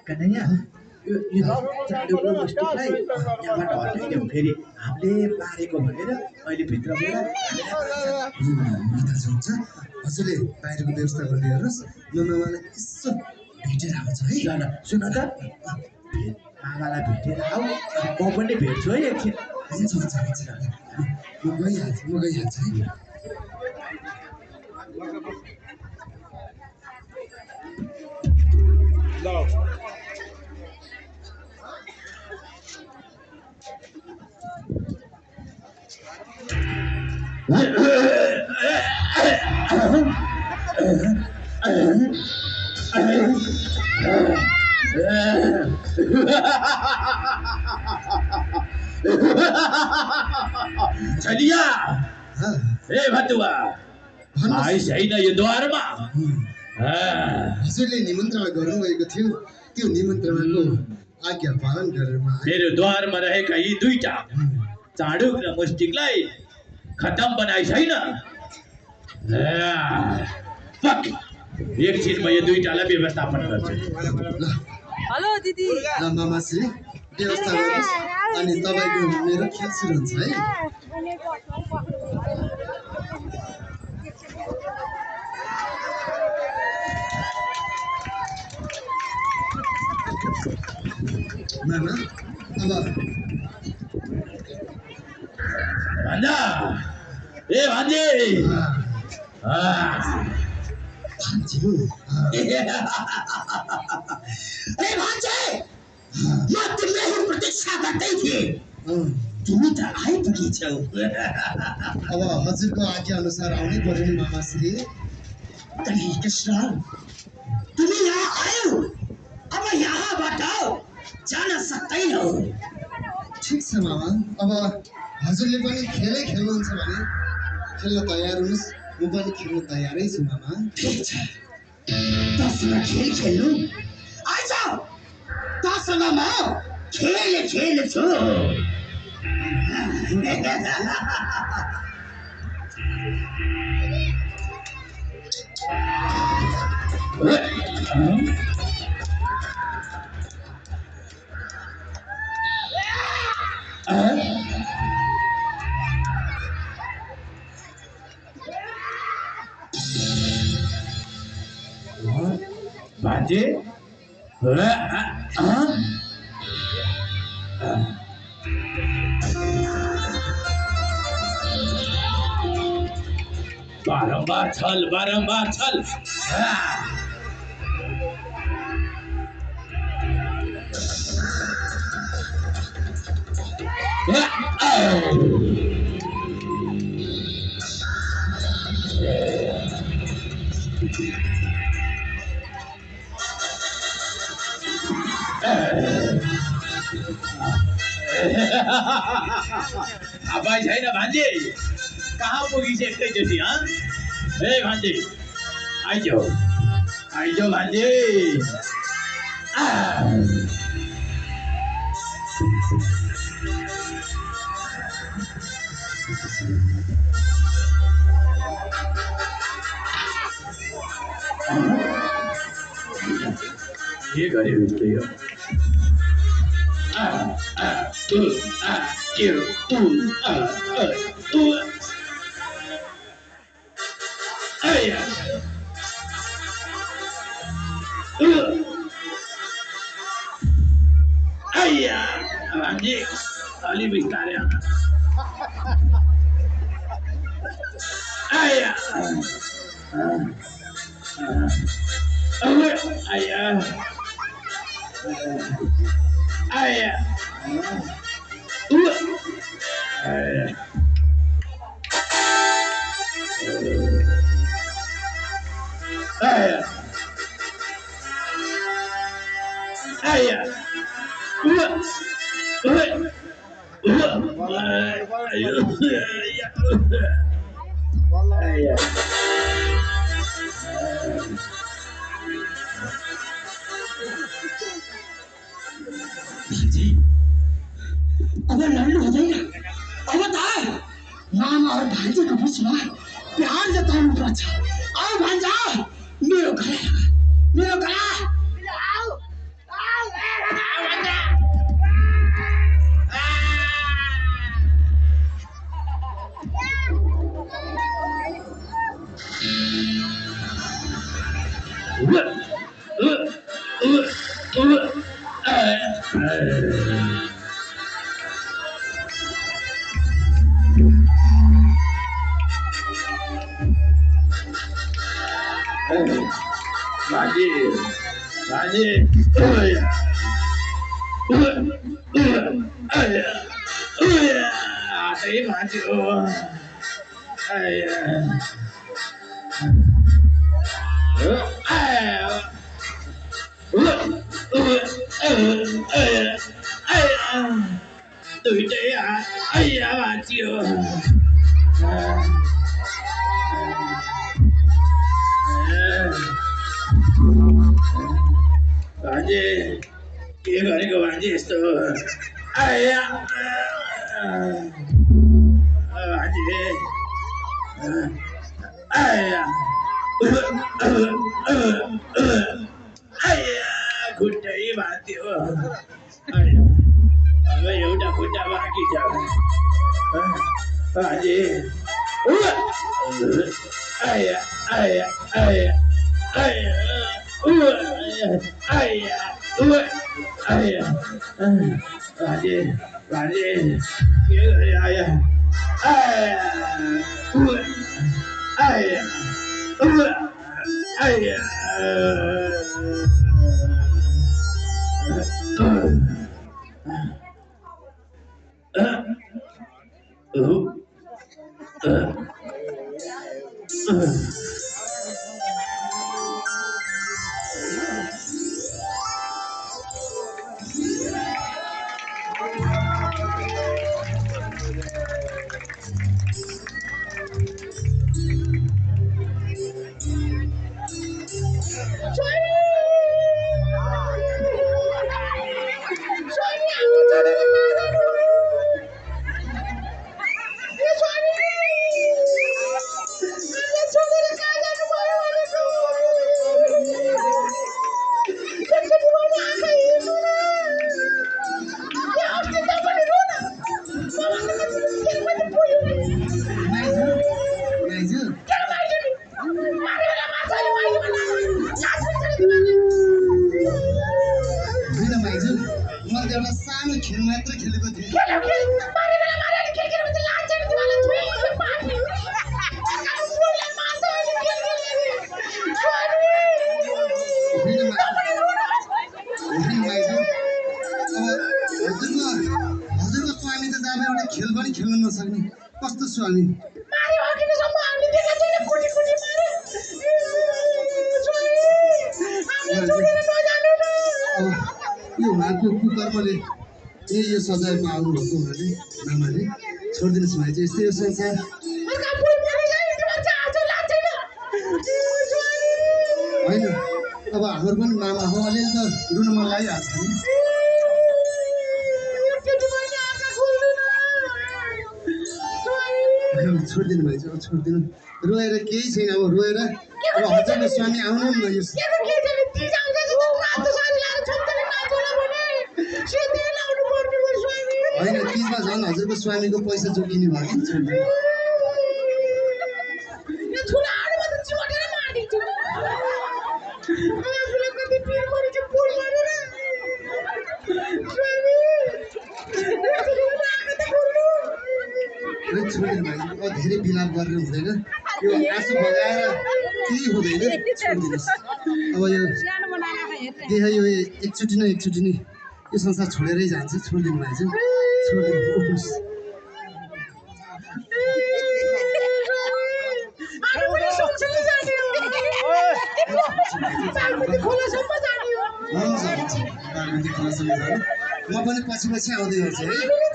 कन्हैया यो चाँडोको मुस्टिकलाई यहाँबाट हटाइदेऊ फेरि हामीले पारेको भनेर अहिले भित्र गएर हुन्छ हजुरले बाहिरको व्यवस्था गर्दै हेर्नुहोस् म मामालाई यसो भेटेर आउँछ है ल सुन त आमालाई भेटेर आऊ म पनि भेट्छु है एकछिन हुन्छ म गइहाल्छु है चलिया ए भतुवा आइस हैन यो द्वारमा हजुरले निमन्त्रणा गर्नुभएको थियो त्यो निमन्त्रणाको आज्ञा पालन गरेर मेरो द्वारमा रहेका यी दुईटा चाडुक र मुस्टिकलाई खतम बनाइ छैन एकछिन म यो दुईटालाई व्यवस्थापन गर्छु हेलो दिदी ल मामाश्री व्यवस्था गर्नुहोस् अनि तपाईँको मेरो ख्याल सुरु हुन्छ है मामा अब भन्दा ए भन्जे भान्ज्यू ए भान्जे म तिम्रो प्रतीक्षा गर्दै थिएँ तिमी त आइपुगेछौ अब हजुरको आज्ञा अनुसार आउनै पर्यो नि मामाश्री कृष्ण तिमी यहाँ आयौ अब यहाँबाट जान सक्दैनौ ठिक छ मामा अब हजुरले पनि खेलै खेल्नुहुन्छ भने खेल्न तयार हुनुहोस् म पनि खेल्न तयारै छु मामा ठिक छ तसँग खेल खेल्नु आइज तसँग म खेल खेल्छु भान्जे बारंबार छल अपाई छैन भान्जे कहाँ पुगिस एकैचोटि ए भान्जे आइजो भान्जे के गर्यो उसले यो भान्जी अलि बिस्तारै अब लड्नु हुँदैन अब त मामा और भान्जीको बिचमा प्यार जताउनु पर्छ आऊ भान्जा मेरो गला मेरो गला आऊ आऊ भान्जा के गरेको भान्जी यस्तो आया भान्जी आया आया खुट्टै भाँच्यो अब एउटा खुट्टा बाँकी छ भान्जी आया आया आया आया आया भान्जी भान्जी के गरे आया आया आया एउटा सानो खेल मात्र खेलेको थिएँ हजुरको स्वामी त जाँदा एउटा खेल पनि खेल्न नसक्ने कस्तो स्वामी यो उहाँको कुकर्मले यो सजाय पाउनु भएको हुनाले मामाले छोडिदिनुहोस् भाइ चाहिँ यस्तै यो संसार होइन अब हाम्रो पनि मामा हो अलिअलि त रुन मन लागिहाल्छ नि छोडिदिनु भाइ चाहिँ अब छोडिदिनु रोएर केही छैन अब रोएर अब हजुरको स्वामी आउनु न यो होइन तिजमा झन् हजुरको स्वामीको पैसा जोगिने भयो कि छोडिदिनु भाइ अब धेरै बिलाप गरेर हुँदैन यो आँसु बगाएर केही हुँदैन छोडिदिनुहोस् अब यो देखाइ यो एकचोटि नै यो संसार छोडेरै जान्छ छोडिदिनु भाइ चाहिँ छोडिदिनु उठ्नुहोस् म पनि पछि आउँदै गर्छु है